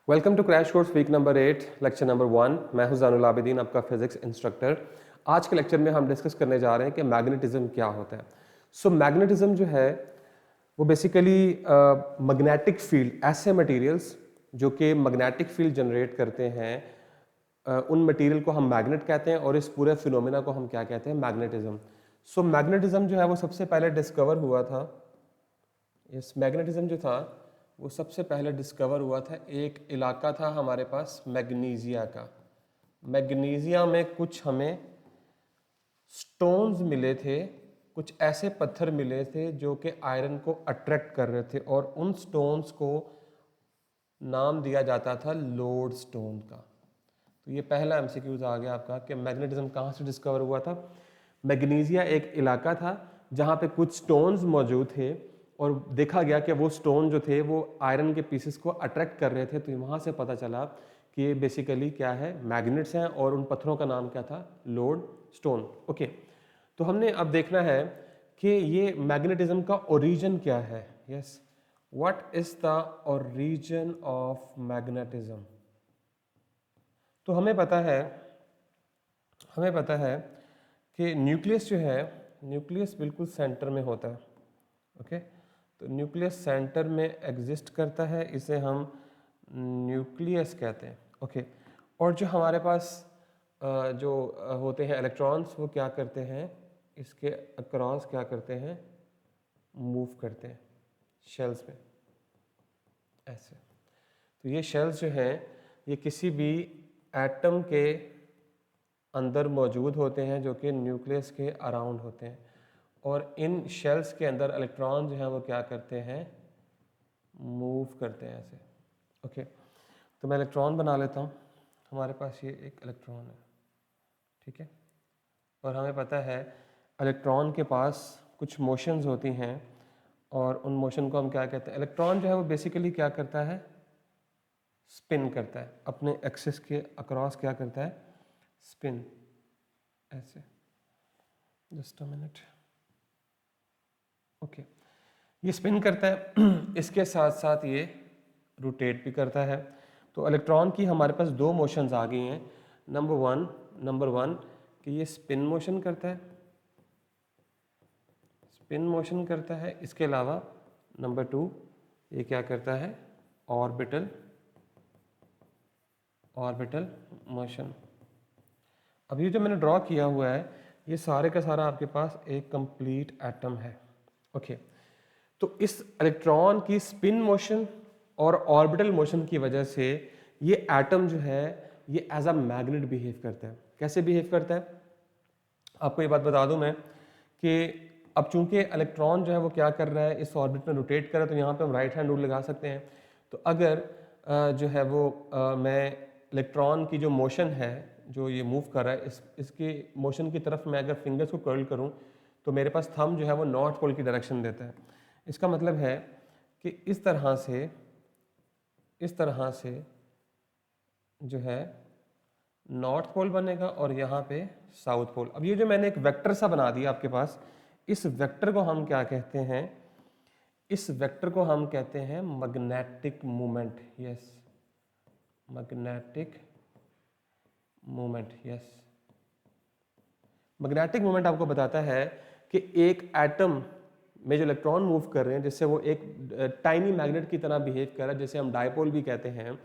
Welcome to crash course week number 8 lecture number 1। मैं हूं ज़ैनुल आबिदीन, आपका फिजिक्स इंस्ट्रक्टर। आज के लेक्चर में हम डिस्कस करने जा रहे हैं कि मैग्नेटिज्म क्या होता है। मैग्नेटिज्म जो है वो बेसिकली मैग्नेटिक फील्ड, ऐसे मटेरियल्स जो कि मैग्नेटिक फील्ड जनरेट करते हैं, उन मटेरियल को हम मैग्नेट कहते हैं और इस पूरे फिनोमेना को हम क्या कहते हैं, मैग्नेटिज्म। मैग्नेटिज्म जो है वो सबसे पहले डिस्कवर हुआ था। इस मैग्नेटिज्म जो था वो सबसे पहले डिस्कवर हुआ था, एक इलाका था हमारे पास मैग्नीशिया का। मैग्नीशिया में कुछ हमें स्टोन्स मिले थे, कुछ ऐसे पत्थर मिले थे जो कि आयरन को अट्रैक्ट कर रहे थे और उन स्टोन्स को नाम दिया जाता था लोड स्टोन का। तो ये पहला एमसीक्यूज आ गया आपका कि मैग्नेटिज्म कहाँ से डिस्कवर हुआ था। मैग्नीशिया एक इलाका था जहाँ पे कुछ स्टोन्स मौजूद थे और देखा गया कि वो स्टोन जो थे वो आयरन के पीसेस को अट्रैक्ट कर रहे थे। तो वहाँ से पता चला कि ये बेसिकली क्या है, मैग्नेट्स हैं और उन पत्थरों का नाम क्या था, लोड स्टोन। ओके, तो हमने अब देखना है कि ये मैग्नेटिज्म का ओरिजिन क्या है। Yes, what is the origin of magnetism. तो हमें पता है कि न्यूक्लियस जो है, न्यूक्लियस बिल्कुल सेंटर में होता है। ओके, तो न्यूक्लियस सेंटर में एग्जिस्ट करता है, इसे हम न्यूक्लियस कहते हैं। ओके, और जो हमारे पास जो होते हैं इलेक्ट्रॉन्स, वो क्या करते हैं, इसके अक्रॉस क्या करते हैं, मूव करते हैं शेल्स में ऐसे। तो ये शेल्स जो हैं ये किसी भी एटम के अंदर मौजूद होते हैं जो कि न्यूक्लियस के अराउंड होते हैं, और इन शेल्स के अंदर इलेक्ट्रॉन जो हैं वो क्या करते हैं, मूव करते हैं ऐसे। ओके, तो मैं इलेक्ट्रॉन बना लेता हूँ। हमारे पास ये एक इलेक्ट्रॉन है, ठीक है, और हमें पता है इलेक्ट्रॉन के पास कुछ मोशंस होती हैं और उन मोशन को हम क्या कहते हैं, इलेक्ट्रॉन जो है वो बेसिकली क्या करता है, स्पिन करता है अपने एक्सिस के अक्रॉस, क्या करता है, स्पिन ऐसे। Just a minute. ओके, ये स्पिन करता है, इसके साथ साथ ये रोटेट भी करता है। तो इलेक्ट्रॉन की हमारे पास दो मोशंस आ गई हैं। नंबर वन कि ये स्पिन मोशन करता है, स्पिन मोशन करता है। इसके अलावा नंबर 2 ये क्या करता है, ऑर्बिटल मोशन। अब ये जो मैंने ड्रॉ किया हुआ है ये सारे का सारा आपके पास एक कंप्लीट एटम है। ओके, तो इस इलेक्ट्रॉन की स्पिन मोशन और ऑर्बिटल मोशन की वजह से ये एटम जो है ये एज अ मैग्नेट बिहेव करता है। कैसे बिहेव करता है, आपको ये बात बता दूं मैं कि अब चूंकि इलेक्ट्रॉन जो है वो क्या कर रहा है, इस ऑर्बिट में रोटेट कर रहा है, तो यहाँ पे हम राइट हैंड रूल लगा सकते हैं। तो अगर जो है वो मैं इलेक्ट्रॉन की जो मोशन है, जो ये मूव कर रहा है, इसके मोशन की तरफ मैं अगर फिंगर्स को कर्ल करूँ तो मेरे पास थंब जो है वो नॉर्थ पोल की डायरेक्शन देता है। इसका मतलब है कि इस तरह से जो है नॉर्थ पोल बनेगा और यहाँ पे साउथ पोल। अब ये जो मैंने एक वेक्टर सा बना दिया आपके पास, इस वेक्टर को हम क्या कहते हैं, इस वेक्टर को हम कहते हैं magnetic moment. Yes, magnetic moment. Yes, magnetic moment आपको बताता है कि एक एटम में जो इलेक्ट्रॉन मूव कर रहे हैं, जिससे वो एक टाइनी मैग्नेट की तरह बिहेव कर रहा है, जैसे हम डायपोल भी कहते हैं,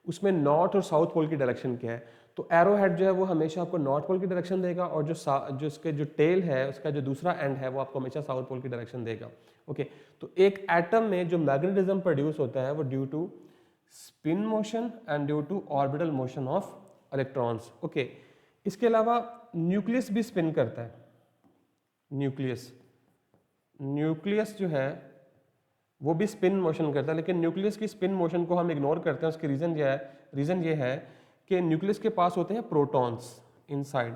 उसमें नॉर्थ और साउथ पोल की डायरेक्शन क्या है। तो एरो हेड जो है वो हमेशा आपको नॉर्थ पोल की डायरेक्शन देगा, और जो उसके जो टेल है, उसका जो दूसरा एंड है, वो आपको हमेशा साउथ पोल की डायरेक्शन देगा। ओके, तो एक एटम में जो मैग्नेटिज्म प्रोड्यूस होता है वो due to spin motion and due to orbital motion of electrons. Okay, इसके अलावा न्यूक्लियस भी स्पिन करता है। न्यूक्लियस जो है वो भी स्पिन मोशन करता है, लेकिन न्यूक्लियस की स्पिन मोशन को हम इग्नोर करते हैं। उसकी रीजन ये है कि न्यूक्लियस के पास होते हैं प्रोटॉन्स इनसाइड,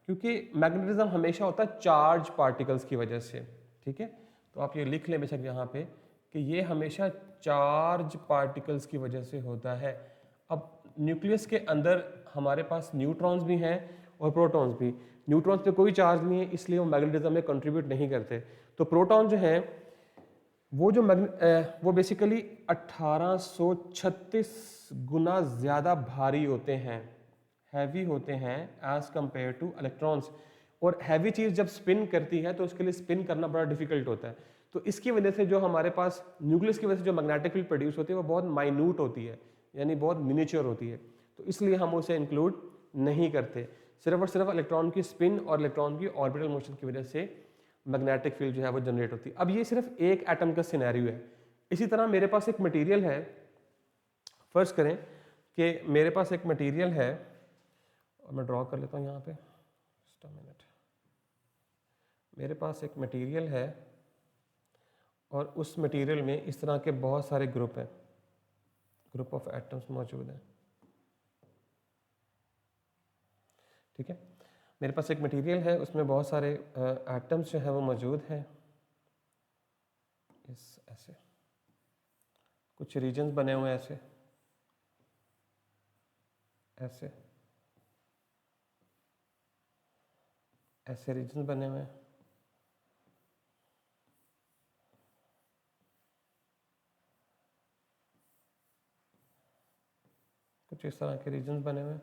क्योंकि मैग्नेटिज्म हमेशा होता है चार्ज पार्टिकल्स की वजह से। ठीक है, तो आप ये लिख लें बेशक यहाँ पे कि ये हमेशा चार्ज पार्टिकल्स की वजह से होता है। अब न्यूक्लियस के अंदर हमारे पास न्यूट्रॉन्स भी हैं और प्रोटॉन्स भी। न्यूट्रॉन्स पे कोई चार्ज नहीं है, इसलिए वो मैग्नेटिज्म में कंट्रीब्यूट नहीं करते। तो प्रोटॉन जो हैं वो बेसिकली 1836 गुना ज़्यादा भारी होते हैं, हैवी होते हैं एज कंपेयर टू इलेक्ट्रॉन्स। और हैवी चीज़ जब स्पिन करती है तो उसके लिए स्पिन करना बड़ा डिफिकल्ट होता है। तो इसकी वजह से जो हमारे पास न्यूक्लियस की वजह से जो मैग्नेटिक फील्ड प्रोड्यूस होती है वो बहुत माइन्यूट होती है, यानी बहुत मिनिएचर होती है। तो इसलिए हम उसे इंक्लूड नहीं करते। सिर्फ और सिर्फ इलेक्ट्रॉन की स्पिन और इलेक्ट्रॉन की ऑर्बिटल मोशन की वजह से मैग्नेटिक फील्ड जो है वो जनरेट होती है। अब ये सिर्फ एक एटम का सिनेरियो है। इसी तरह मेरे पास एक मटेरियल है, फर्ज करें कि मेरे पास एक मटेरियल है, और मैं ड्रॉ कर लेता हूँ यहाँ पे, जस्ट अ मिनट। मेरे पास एक मटेरियल है और उस मटेरियल में इस तरह के बहुत सारे ग्रुप हैं, ग्रुप ऑफ एटम्स मौजूद हैं, ठीक है। मेरे पास एक मटेरियल है, उसमें बहुत सारे एटम्स जो है वो मौजूद हैं, इस ऐसे कुछ रीजन्स बने हुए हैं, ऐसे ऐसे ऐसे रीजन बने हुए हैं, कुछ इस तरह के रीजन्स बने हुए हैं।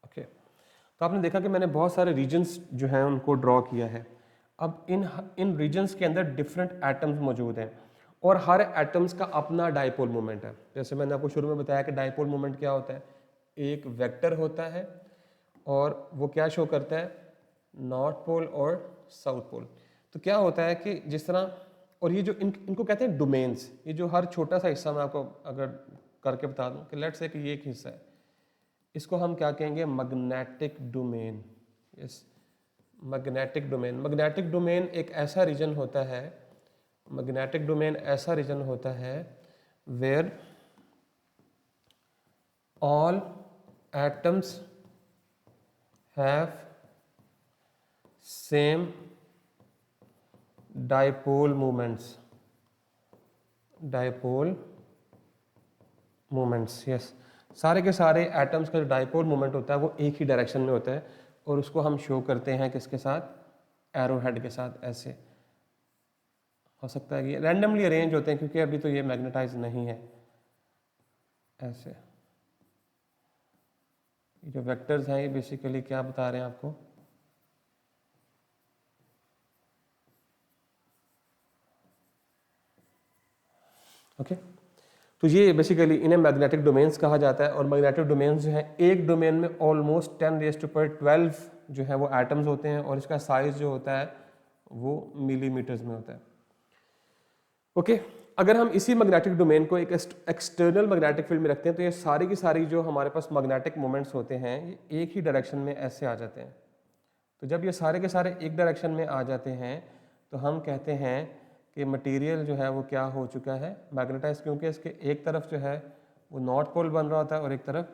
ओके, तो आपने देखा कि मैंने बहुत सारे रीजन्स जो हैं उनको ड्रॉ किया है। अब इन रीजन्स के अंदर डिफरेंट एटम्स मौजूद हैं और हर एटम्स का अपना डायपोल मोमेंट है। जैसे मैंने आपको शुरू में बताया कि डायपोल मोमेंट क्या होता है, एक वेक्टर होता है और वो क्या शो करता है, नॉर्थ पोल और साउथ पोल। तो क्या होता है कि जिस तरह, और ये जो इनको कहते हैं डोमेन्स, ये जो हर छोटा सा हिस्सा मैं आपको अगर करके बता दूं कि लेट्स से कि ये एक हिस्सा है, इसको हम क्या कहेंगे, magnetic domain. Yes, magnetic domain. Magnetic domain एक ऐसा रीजन होता है, मैग्नेटिक डोमेन ऐसा रीजन होता है where all atoms have same dipole moments, dipole moments. Yes, सारे के सारे एटम्स का जो डायपोल मोमेंट होता है वो एक ही डायरेक्शन में होता है और उसको हम शो करते हैं किसके साथ, एरो हेड के साथ। ऐसे हो सकता है कि रैंडमली अरेंज होते हैं क्योंकि अभी तो ये मैग्नेटाइज नहीं है। ऐसे ये जो वेक्टर्स हैं ये बेसिकली क्या बता रहे हैं आपको, ओके। तो ये बेसिकली इन्हें मैग्नेटिक डोमेन्स कहा जाता है। और मैग्नेटिक डोमेन्स जो है, एक डोमेन में ऑलमोस्ट 10⁻12 जो है वो एटम्स होते हैं और इसका साइज जो होता है वो मिलीमीटर्स में होता है, ओके। अगर हम इसी मैग्नेटिक डोमेन को एक एक्सटर्नल मैग्नेटिक फील्ड में रखते हैं तो ये सारी की सारी जो हमारे पास मैग्नेटिक मोमेंट्स होते हैं ये एक ही डायरेक्शन में ऐसे आ जाते हैं। तो जब ये सारे के सारे एक डायरेक्शन में आ जाते हैं तो हम कहते हैं कि मटेरियल जो है वो क्या हो चुका है, मैग्नेटाइज, क्योंकि इसके एक तरफ जो है वो नॉर्थ पोल बन रहा होता है और एक तरफ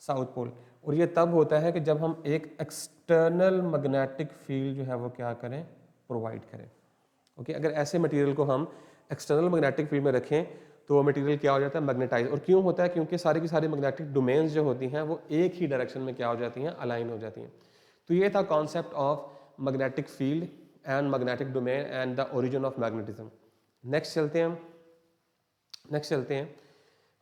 साउथ पोल। और ये तब होता है कि जब हम एक एक्सटर्नल मैग्नेटिक फील्ड जो है वो क्या करें, प्रोवाइड करें, ओके। अगर ऐसे मटेरियल को हम एक्सटर्नल मैग्नेटिक फील्ड में रखें तो वो मटेरियल क्या हो जाता है, मैग्नेटाइज। और क्यों होता है, क्योंकि सारी की सारी मैग्नेटिक डोमेन्स जो होती हैं वो एक ही डायरेक्शन में क्या हो जाती हैं, अलाइन हो जाती हैं। तो ये था concept of magnetic field and magnetic domain and the origin of magnetism. Next चलते हैं।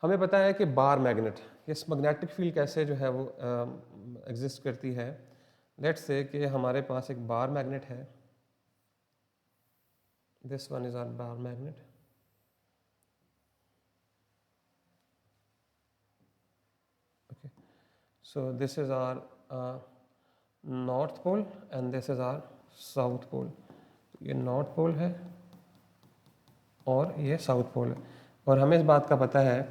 हमें पता है कि बार मैग्नेट, इस मैग्नेटिक फील्ड कैसे जो है वो एग्जिस्ट करती है। लेट्स से कि हमारे पास एक बार मैग्नेट है, this one is our bar magnet, okay. So this is our north pole and this is our south pole. तो ये नॉर्थ पोल है और ये साउथ पोल है। और हमें इस बात का पता है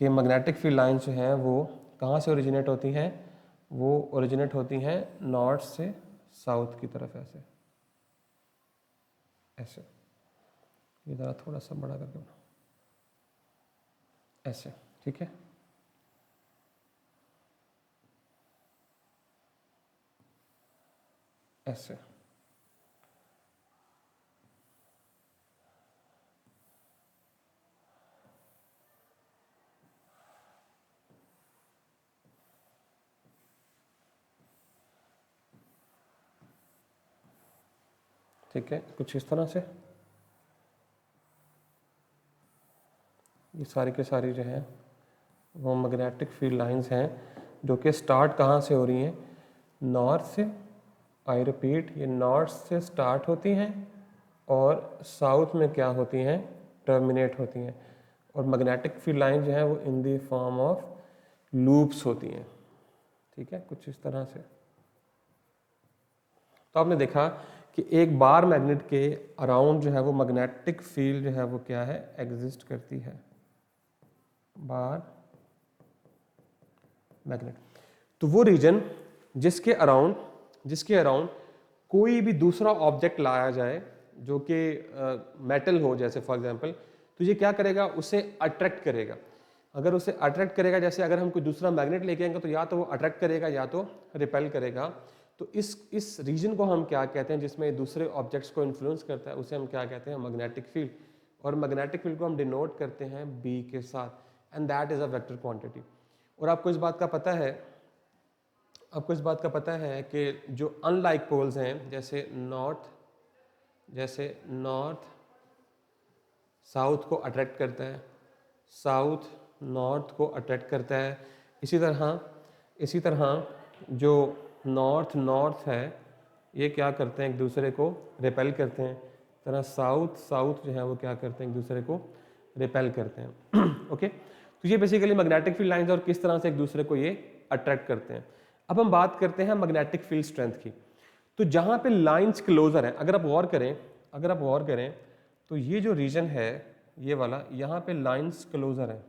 कि मैग्नेटिक फील्ड लाइंस जो हैं वो कहाँ से ओरिजिनेट होती हैं, वो ओरिजिनेट होती हैं नॉर्थ से साउथ की तरफ, ऐसे ऐसे। ये ज़रा थोड़ा सा बड़ा करके बनाओ, ऐसे, ठीक है। ऐसे ठीक है, कुछ इस तरह से। ये सारी के सारी जो है वो मैग्नेटिक फील्ड लाइंस हैं जो कि स्टार्ट कहाँ से हो रही हैं, नॉर्थ से। आई रिपीट, ये नॉर्थ से स्टार्ट होती हैं और साउथ में क्या होती हैं, टर्मिनेट होती हैं। और मैग्नेटिक फील्ड लाइन जो है वो in the form of loops होती हैं, ठीक है, कुछ इस तरह से। तो आपने देखा कि एक बार मैग्नेट के अराउंड जो है वो मैग्नेटिक फील्ड जो है वो क्या है, एग्जिस्ट करती है, बार मैग्नेट। तो वो रीजन जिसके अराउंड कोई भी दूसरा ऑब्जेक्ट लाया जाए जो कि मेटल हो, जैसे फॉर एग्जांपल, तो ये क्या करेगा, उसे अट्रैक्ट करेगा। अगर उसे अट्रैक्ट करेगा, जैसे अगर हम कोई दूसरा मैग्नेट लेके आएंगे तो या तो वो अट्रैक्ट करेगा या तो रिपेल करेगा। तो इस रीजन को हम क्या कहते हैं, जिसमें दूसरे ऑब्जेक्ट्स को इन्फ्लुएंस करता है, उसे हम क्या कहते हैं, मैग्नेटिक फील्ड। और मैग्नेटिक फील्ड को हम डिनोट करते हैं बी के साथ, and that is a vector quantity. और आपको इस बात का पता है कि जो अनलाइक पोल्स हैं, जैसे नॉर्थ साउथ को अट्रैक्ट करता है, साउथ नॉर्थ को अट्रैक्ट करता है, इसी तरह जो नॉर्थ है ये क्या करते हैं, एक दूसरे को रिपेल करते हैं। तरह साउथ जो है वो क्या करते हैं, एक दूसरे को रिपेल करते हैं। ओके, तो ये बेसिकली मैग्नेटिक फील्ड लाइंस और किस तरह से एक दूसरे को ये अट्रैक्ट करते हैं। अब हम बात करते हैं मैग्नेटिक फील्ड स्ट्रेंथ की। तो जहां पे लाइंस क्लोजर हैं, अगर आप गौर करें तो ये जो रीजन है ये वाला, यहाँ पे लाइंस क्लोजर है,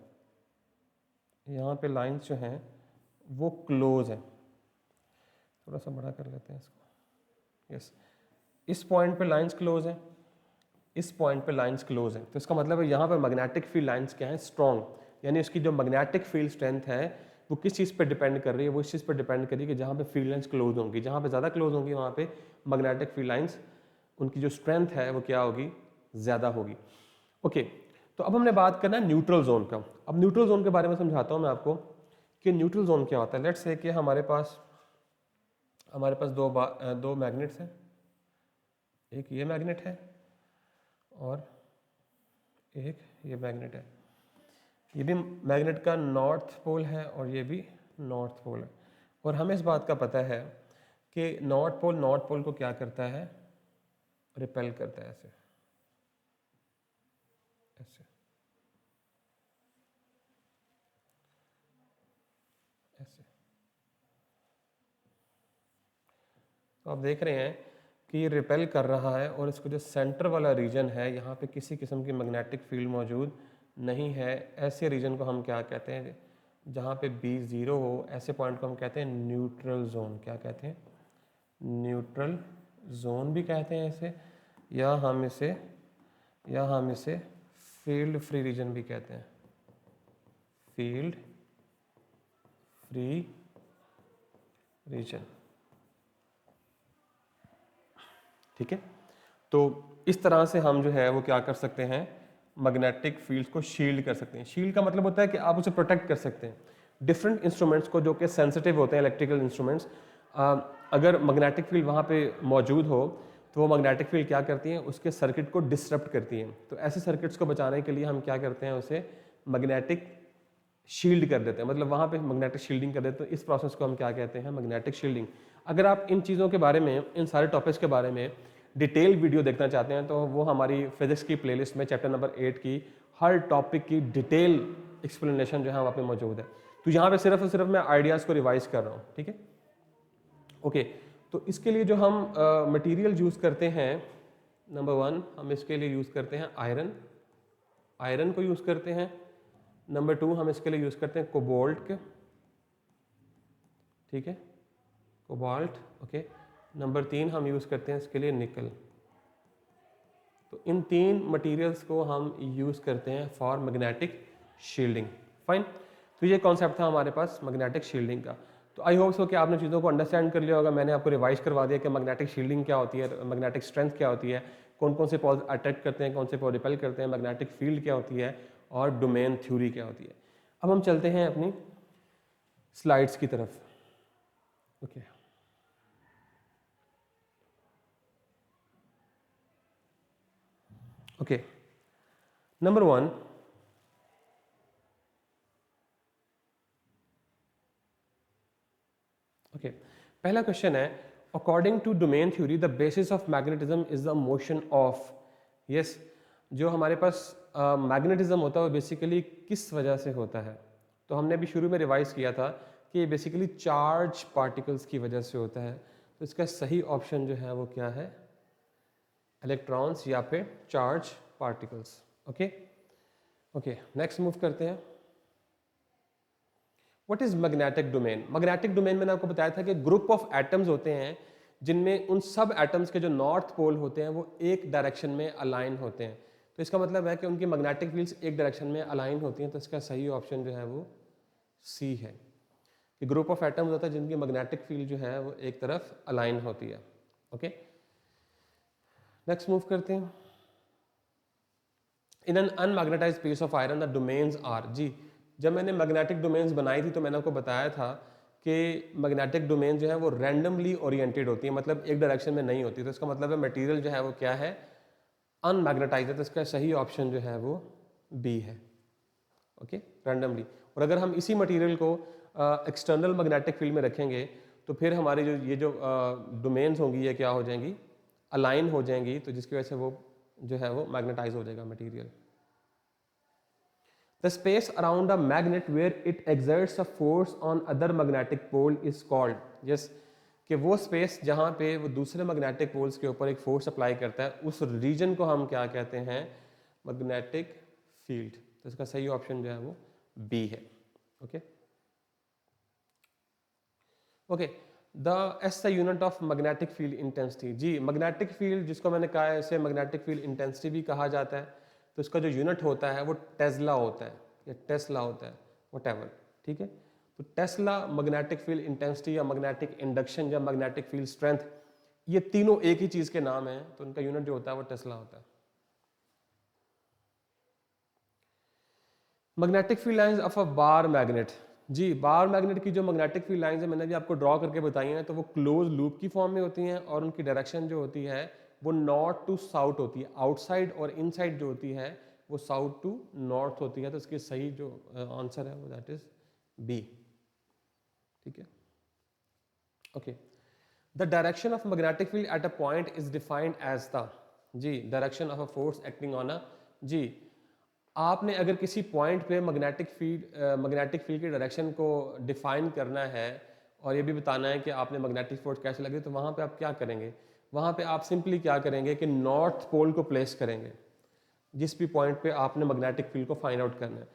यहाँ पे लाइंस जो हैं वो क्लोज है। थोड़ा सा बड़ा कर लेते हैं इसको, यस। इस पॉइंट पे लाइंस क्लोज है, इस पॉइंट पे लाइंस क्लोज है। तो इसका मतलब है यहाँ पे मैग्नेटिक फील्ड लाइंस क्या है, स्ट्रॉन्ग। यानी उसकी जो मैग्नेटिक फील्ड स्ट्रेंथ है वो किस चीज़ पे डिपेंड कर रही है, वो इस चीज़ पे डिपेंड कर रही है कि जहाँ पे फील्ड लाइंस क्लोज होंगी, जहाँ पे ज़्यादा क्लोज होंगी वहाँ पे मैग्नेटिक फील्ड लाइंस, उनकी जो स्ट्रेंथ है वो क्या होगी, ज़्यादा होगी। ओके, तो अब हमने बात करना है न्यूट्रल जोन का। अब न्यूट्रल जोन के बारे में समझाता हूँ मैं आपको कि न्यूट्रल जोन क्या होता है। लेट्स से कि हमारे पास दो मैग्नेट्स हैं, एक ये मैग्नेट है और एक ये मैग्नेट है। ये भी मैग्नेट का नॉर्थ पोल है और ये भी नॉर्थ पोल है। और हमें इस बात का पता है कि नॉर्थ पोल को क्या करता है, रिपेल करता है, ऐसे ऐसे ऐसे। तो आप देख रहे हैं कि ये रिपेल कर रहा है और इसको जो सेंटर वाला रीजन है यहाँ पे किसी किस्म की मैग्नेटिक फील्ड मौजूद नहीं है। ऐसे रीजन को हम क्या कहते हैं, जहाँ पे बी ज़ीरो हो, ऐसे पॉइंट को हम कहते हैं न्यूट्रल जोन। क्या कहते हैं, न्यूट्रल जोन भी कहते हैं इसे, या हम इसे फील्ड फ्री रीजन भी कहते हैं, फील्ड फ्री रीजन। ठीक है, तो इस तरह से हम जो है वो क्या कर सकते हैं, मैग्नेटिक फील्ड को शील्ड कर सकते हैं। शील्ड का मतलब होता है कि आप उसे प्रोटेक्ट कर सकते हैं। डिफरेंट इंस्ट्रूमेंट्स को जो कि सेंसिटिव होते हैं, इलेक्ट्रिकल इंस्ट्रूमेंट्स, अगर मैग्नेटिक फील्ड वहाँ पे मौजूद हो तो वो मैग्नेटिक फील्ड क्या करती हैं, उसके सर्किट को डिसरप्ट करती हैं। तो ऐसे सर्किट्स को बचाने के लिए हम क्या करते हैं, उसे मैग्नेटिक शील्ड कर देते हैं, मतलब वहाँ पे मैग्नेटिक शील्डिंग कर देते हैं। इस प्रोसेस को हम क्या कहते हैं, मैग्नेटिक शील्डिंग। अगर आप इन चीज़ों के बारे में, इन सारे टॉपिक्स के बारे में डिटेल वीडियो देखना चाहते हैं तो वो हमारी फिजिक्स की प्लेलिस्ट में चैप्टर नंबर 8 की हर टॉपिक की डिटेल एक्सप्लेनेशन जो है वहाँ पे मौजूद है। तो यहाँ पे सिर्फ और सिर्फ मैं आइडियाज़ को रिवाइज कर रहा हूँ, ठीक है। ओके, तो इसके लिए जो हम मटेरियल यूज़ करते हैं, नंबर 1 हम इसके लिए यूज़ करते हैं आयरन को यूज़ करते हैं। नंबर 2 हम इसके लिए यूज़ करते हैं कोबाल्ट, ठीक है, कोबाल्ट। ओके, नंबर 3 हम यूज़ करते हैं इसके लिए निकल। तो इन 3 मटेरियल्स को हम यूज़ करते हैं फॉर मैग्नेटिक शील्डिंग। फाइन, तो ये कॉन्सेप्ट था हमारे पास मैग्नेटिक शील्डिंग का। तो आई होप सो कि आपने चीज़ों को अंडरस्टैंड कर लिया होगा। मैंने आपको रिवाइज करवा दिया कि मैग्नेटिक शील्डिंग क्या होती है, मैग्नेटिक स्ट्रेंथ क्या होती है, कौन कौन से पोल्स अट्रैक्ट करते हैं, कौन से पोल रिपेल करते हैं, मैग्नेटिक फील्ड क्या होती है और डोमेन थ्योरी क्या होती है। अब हम चलते हैं अपनी स्लाइड्स की तरफ। ओके, ओके, नंबर 1 ओके, पहला क्वेश्चन है, according to domain theory the basis of magnetism is the motion of. Yes, जो हमारे पास मैग्नेटिज्म होता है वो बेसिकली किस वजह से होता है? तो हमने अभी शुरू में रिवाइज किया था कि ये बेसिकली चार्ज पार्टिकल्स की वजह से होता है। तो इसका सही ऑप्शन जो है वो क्या है? इलेक्ट्रॉन्स या फिर charge particles. Okay okay, next move करते हैं। What is magnetic domain? Magnetic domain मैंने आपको बताया था कि ग्रुप ऑफ एटम्स होते हैं जिनमें उन सब एटम्स के जो नॉर्थ पोल होते हैं वो एक डायरेक्शन में अलाइन होते हैं। तो इसका मतलब है कि उनकी मैग्नेटिक फील्ड्स एक डायरेक्शन में अलाइन होती हैं। तो इसका सही ऑप्शन जो है वो सी है कि ग्रुप ऑफ एटम्स होता है जिनकी मैग्नेटिक फील्ड जो है वो एक तरफ अलाइन होती है। ओके, नेक्स्ट मूव करते हैं। In an unmagnetised piece of iron the domains are. जी, जब मैंने मैग्नेटिक डोमेन्स बनाई थी तो मैंने आपको बताया था कि मैग्नेटिक डोमेन जो है वो रैंडमली ओरिएंटेड होती है, मतलब एक डायरेक्शन में नहीं होती। तो इसका मतलब है मटेरियल जो है वो क्या है? अनमैग्नेटाइज्ड है। तो इसका सही ऑप्शन जो है वो बी है। Okay, randomly. और अगर हम इसी मटेरियल को एक्सटर्नल मैग्नेटिक फील्ड में रखेंगे तो फिर हमारी जो ये जो डोमेन्स होंगी ये क्या हो जाएंगी? अलाइन हो जाएंगी, तो जिसकी वजह से वो जो है वो मैग्नेटाइज हो जाएगा material. The space around a magnet where it exerts a force on other magnetic pole is called। yes, कि वो स्पेस जहाँ पे वो दूसरे मैग्नेटिक पोल्स के ऊपर एक फोर्स अप्लाई करता है उस रीजन को हम क्या कहते हैं? Magnetic field. तो इसका सही ऑप्शन जो है वो बी है। Okay okay, the as the unit of magnetic field intensity. जी, मैग्नेटिक फील्ड जिसको मैंने कहा है इसे मैग्नेटिक फील्ड इंटेंसिटी भी कहा जाता है। तो इसका जो यूनिट होता है वो टेस्ला होता है या टेस्ला होता है, व्हाटएवर। ठीक है, तो टेस्ला, मैग्नेटिक फील्ड इंटेंसिटी या मैग्नेटिक इंडक्शन या मैग्नेटिक फील्ड स्ट्रेंथ, ये तीनों एक ही चीज के नाम है। तो उनका यूनिट जो होता है वो टेस्ला होता है। Magnetic field lines of a bar magnet. जी, बार मैग्नेट की जो मैग्नेटिक फील्ड लाइंस है मैंने भी आपको ड्रॉ करके बताई हैं, तो वो क्लोज लूप की फॉर्म में होती हैं और उनकी डायरेक्शन जो होती है वो नॉर्थ टू साउथ होती है। आउटसाइड और इनसाइड जो होती है वो साउथ टू नॉर्थ होती है। तो इसकी सही जो आंसर है वो दैट इज बी। ठीक है, okay. The direction of magnetic field at a point is defined as the. जी, direction of a force acting on a. जी, आपने अगर किसी पॉइंट पे मैग्नेटिक फील्ड की डायरेक्शन को डिफाइन करना है और ये भी बताना है कि आपने मैग्नेटिक फोर्स कैसे लगे, तो वहाँ पे आप क्या करेंगे? वहाँ पे आप सिंपली क्या करेंगे कि नॉर्थ पोल को प्लेस करेंगे। जिस भी पॉइंट पे आपने मैग्नेटिक फील्ड को फाइंड आउट करना है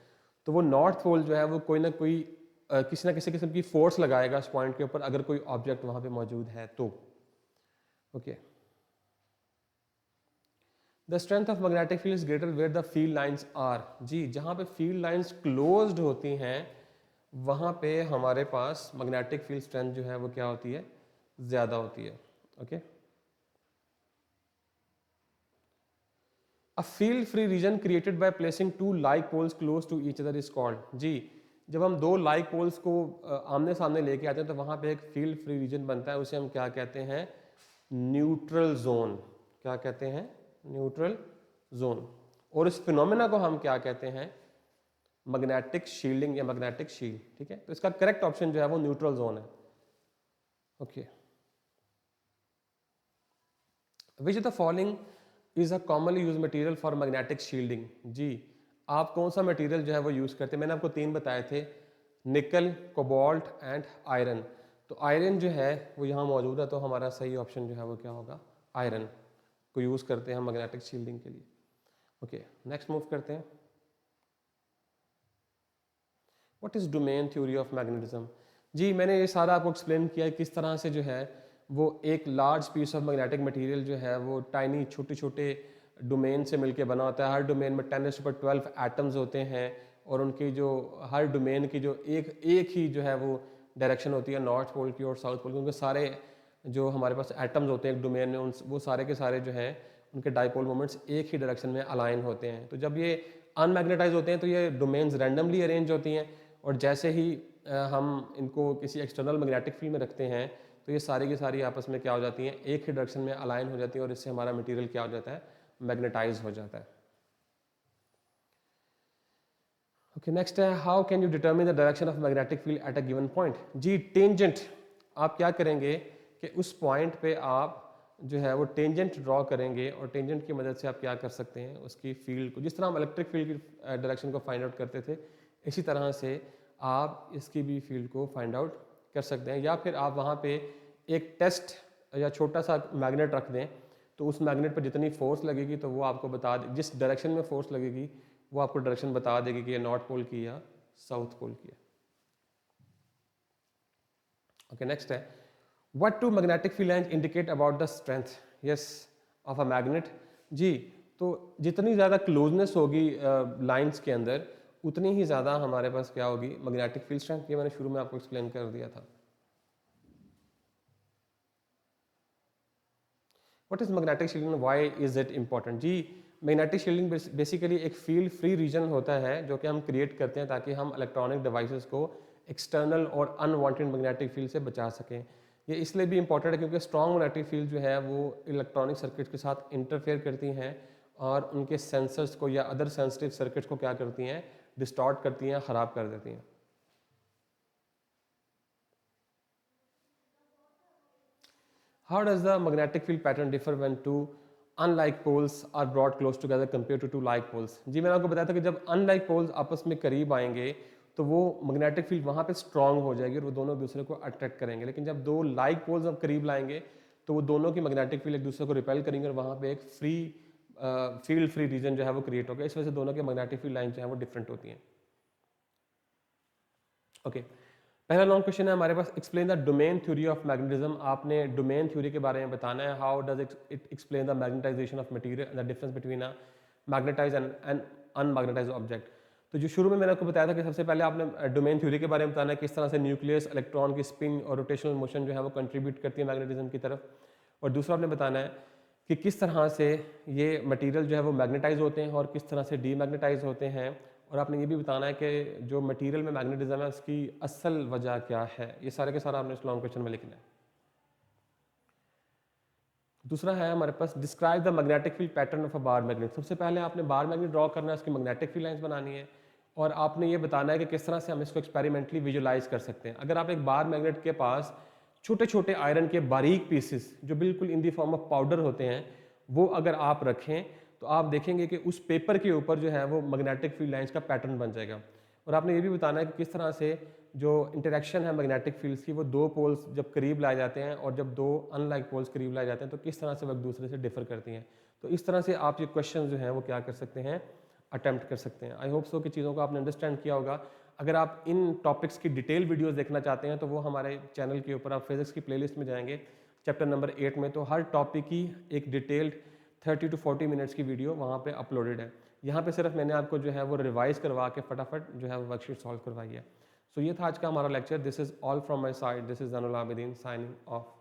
तो वो नॉर्थ पोल जो है वो कोई ना कोई किसी ना किसी किस्म की फोर्स लगाएगा उस पॉइंट के ऊपर, अगर कोई ऑब्जेक्ट वहाँ पे मौजूद है तो। Okay, the strength of magnetic field is greater where the field lines are. जी, जहाँ पे फील्ड लाइंस क्लोज्ड होती हैं वहाँ पे हमारे पास मैग्नेटिक फील्ड स्ट्रेंथ जो है वो क्या होती है? ज़्यादा होती है। Okay, a field free region created by placing two like poles close to each other is called. जी, जब हम दो लाइक पोल्स को आमने सामने लेके आते हैं तो वहाँ पे एक फील्ड फ्री रीजन बनता है, उसे हम क्या कहते हैं? Neutral zone. क्या कहते हैं? Neutral zone. और इस फिनोमेना को हम क्या कहते हैं? मैग्नेटिक शील्डिंग या मैग्नेटिक शील्ड। ठीक है, तो इसका करेक्ट ऑप्शन जो है वो न्यूट्रल जोन है। Okay, which the following is a commonly use material for magnetic shielding. जी, आप कौन सा मटेरियल जो है वो यूज करते हैं? मैंने आपको तीन बताए थे, निकल, कोबाल्ट एंड आयरन। तो आयरन जो है वो यहाँ मौजूद है, तो हमारा सही ऑप्शन जो है वो क्या होगा? आयरन को यूज करते हैं हम मैग्नेटिक शील्डिंग के लिए। ओके, नेक्स्ट मूव करते हैं। What is domain theory of magnetism? जी, मैंने ये सारा आपको एक्सप्लेन किया है किस तरह से जो है वो एक large piece of magnetic material जो है वो टाइनी छोटे छोटे डोमेन से मिलके बना होता है। हर डोमेन में 10⁻12 एटम्स होते हैं और उनकी जो हर डोमेन की जो एक ही जो है वो डायरेक्शन होती है, नॉर्थ पोल की और साउथ पोल की। उनके सारे जो हमारे पास एटम्स होते हैं एक डोमेन में, उन वो सारे के सारे जो हैं उनके डाइपोल मोमेंट्स एक ही डायरेक्शन में अलाइन होते हैं। तो जब ये अनमैग्नेटाइज होते हैं तो ये डोमेन्स रैंडमली अरेंज होती हैं और जैसे ही हम इनको किसी एक्सटर्नल मैग्नेटिक फील्ड में रखते हैं तो ये सारी की सारी आपस में क्या हो जाती हैं? एक ही डायरेक्शन में अलाइन हो जाती है और इससे हमारा मटेरियल क्या हो जाता है? मैग्नेटाइज हो जाता है। ओके, नेक्स्ट है, how can you determine the direction of magnetic field at a given point? जी, टेंजेंट आप क्या करेंगे कि उस पॉइंट पे आप जो है वो टेंजेंट ड्रॉ करेंगे और टेंजेंट की मदद से आप क्या कर सकते हैं, उसकी फील्ड को, जिस तरह हम इलेक्ट्रिक फील्ड की डायरेक्शन को फाइंड आउट करते थे, इसी तरह से आप इसकी भी फील्ड को फाइंड आउट कर सकते हैं। या फिर आप वहाँ पे एक टेस्ट या छोटा सा मैग्नेट रख दें, तो उस मैग्नेट पर जितनी फोर्स लगेगी तो वो आपको बता दे, जिस डायरेक्शन में फोर्स लगेगी वो आपको डायरेक्शन बता देगी कि ये नॉर्थ पोल की या साउथ पोल की है। ओके, नेक्स्ट है, what do magnetic field lines indicate about the strength yes of a magnet. जी, तो जितनी ज़्यादा क्लोजनेस होगी लाइंस के अंदर, उतनी ही ज़्यादा हमारे पास क्या होगी, मैग्नेटिक फील्ड स्ट्रेंथ। ये मैंने शुरू में आपको एक्सप्लेन कर दिया था। What is magnetic shielding, why is it important. जी, मैग्नेटिक शील्डिंग बेसिकली एक फील्ड फ्री रीजन होता है जो कि हम क्रिएट करते हैं ताकि हम इलेक्ट्रॉनिक डिवाइसेस को एक्सटर्नल और अनवांटेड मैग्नेटिक फील्ड से बचा सकें। ये इसलिए भी इंपॉर्टेंट है क्योंकि स्ट्रॉन्ग मैग्नेटिक फील्ड जो है वो इलेक्ट्रॉनिक सर्किट के साथ इंटरफेयर करती हैं और उनके सेंसर्स को या अदर सेंसिटिव सर्किट्स को क्या करती हैं, डिस्टॉर्ट करती हैं, ख़राब कर देती हैं। How does the magnetic field pattern differ when two unlike poles are brought close together compared to two like poles? जी, मैंने आपको बताया था कि जब unlike poles आपस में करीब आएंगे तो वो मैग्नेटिक फील्ड वहाँ पे स्ट्रांग हो जाएगी और वो दोनों एक दूसरे को अट्रैक्ट करेंगे। लेकिन जब दो लाइक पोल्स अब करीब लाएंगे तो वो दोनों की मैग्नेटिक फील्ड एक दूसरे को रिपेल करेंगे और वहाँ पे एक फील्ड फ्री रीजन जो है वो क्रिएट होगा। इस वजह से दोनों के मैग्नेटिक फील्ड लाइन जो है वो डिफरेंट होती हैं। ओके, पहला लॉन्ग क्वेश्चन है हमारे पास, explain the domain theory of magnetism. आपने डोमेन थ्योरी के बारे में बताना है। How does it explain the magnetisation of material and the difference between a magnetise and unmagnetise object. तो जो शुरू में मैंने आपको बताया था कि सबसे पहले आपने डोमेन थ्योरी के बारे में बताना है, किस तरह से न्यूक्लियस इलेक्ट्रॉन की स्पिन और रोटेशनल मोशन जो है वो कंट्रीब्यूट करती है मैग्नेटिज्म की तरफ। और दूसरा आपने बताना है कि किस तरह से ये मटेरियल जो है वो मैग्नेटाइज होते हैं और किस तरह से डीमैग्नेटाइज होते हैं। और आपने ये भी बताना है कि जो मटेरियल में मैग्नेटिज्म है उसकी असल वजह क्या है। ये सारे के सारा आपने इस लॉन्ग क्वेश्चन में लिखना है। दूसरा है हमारे पास, describe the magnetic field pattern of a bar magnet. सबसे पहले आपने बार मैग्नेट ड्रॉ करना है, उसकी मैग्नेटिक फील्ड लाइंस बनानी है और आपने ये बताना है कि किस तरह से हम इसको एक्सपेरिमेंटली विजुलाइज कर सकते हैं। अगर आप एक बार मैग्नेट के पास छोटे छोटे आयरन के बारीक पीसेस जो बिल्कुल इन दी फॉर्म ऑफ पाउडर होते हैं वो अगर आप रखें तो आप देखेंगे कि उस पेपर के ऊपर जो है वो मैग्नेटिक फील्ड लाइंस का पैटर्न बन जाएगा। और आपने ये भी बताना है कि किस तरह से जो इंटरेक्शन है मैग्नेटिक फील्ड्स की, वो दो पोल्स जब करीब लाए जाते हैं और जब दो अनलाइक पोल्स करीब लाए जाते हैं तो किस तरह से वो एक दूसरे से डिफर करती हैं। तो इस तरह से आप ये क्वेश्चन जो हैं वो क्या कर सकते हैं, अटैम्प्ट कर सकते हैं। आई होप सो कि चीज़ों को आपने अंडरस्टैंड किया होगा। अगर आप इन टॉपिक्स की डिटेल वीडियोस देखना चाहते हैं तो वो हमारे चैनल के ऊपर आप फिजिक्स की प्लेलिस्ट में जाएंगे चैप्टर नंबर 8 में, तो हर टॉपिक की एक डिटेल्ड 30 to 40 मिनट्स की वीडियो वहाँ पे अपलोडेड है। यहाँ पे सिर्फ मैंने आपको जो है वो रिवाइज करवा के फटाफट जो है वो वर्कशीट सॉल्व करवाई है। सो ये था आज का हमारा lecture. This is all from my side. This is Zainul Abidin signing off.